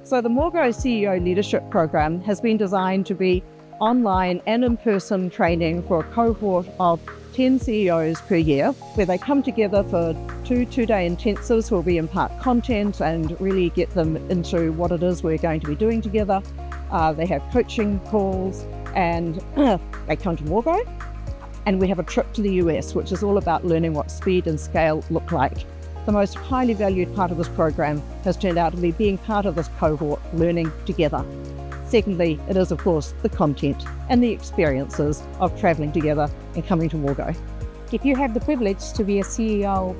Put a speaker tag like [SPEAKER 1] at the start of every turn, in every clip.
[SPEAKER 1] So the Morgo CEO Leadership Program has been designed to be online and in-person training for a cohort of 10 CEOs per year, where they come together for two-day intensives where we impart content and really get them into what it is we're going to be doing together. They have coaching calls and they come to Morgo, and we have a trip to the US, which is all about learning what speed and scale look like. The most highly valued part of this program has turned out to be being part of this cohort, learning together. Secondly, it is of course the content and the experiences of traveling together and coming to Morgo.
[SPEAKER 2] If you have the privilege to be a CEO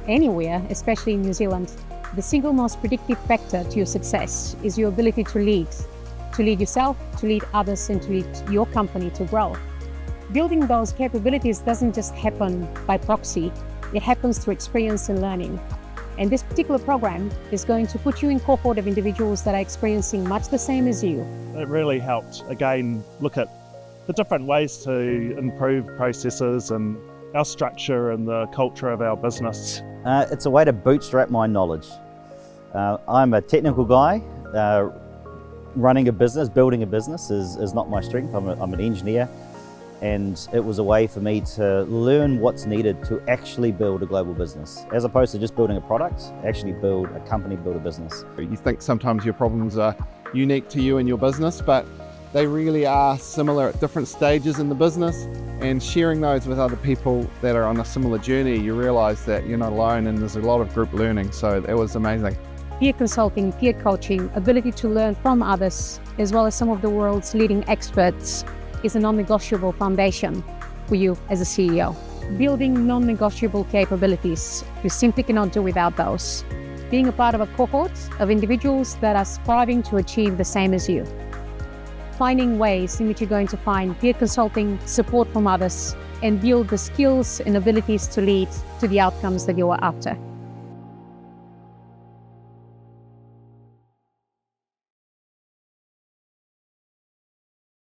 [SPEAKER 2] anywhere, especially in New Zealand, the single most predictive factor to your success is your ability to lead yourself, to lead others, and to lead your company to grow. Building those capabilities doesn't just happen by proxy, it happens through experience and learning. And this particular program is going to put you in a cohort of individuals that are experiencing much the same as you.
[SPEAKER 3] It really helped, again, look at the different ways to improve processes and our structure and the culture of our business.
[SPEAKER 4] It's a way to bootstrap my knowledge. I'm a technical guy. Running a business, building a business is not my strength. I'm an engineer, and it was a way for me to learn what's needed to actually build a global business. As opposed to just building a product, actually build a company, build a business.
[SPEAKER 5] You think sometimes your problems are unique to you and your business, but they really are similar at different stages in the business, and sharing those with other people that are on a similar journey, you realize that you're not alone and there's a lot of group learning, so it was amazing.
[SPEAKER 2] Peer consulting, peer coaching, ability to learn from others, as well as some of the world's leading experts, is a non-negotiable foundation for you as a CEO. Building non-negotiable capabilities, you simply cannot do without those. Being a part of a cohort of individuals that are striving to achieve the same as you. Finding ways in which you're going to find peer consulting, support from others, and build the skills and abilities to lead to the outcomes that you are after.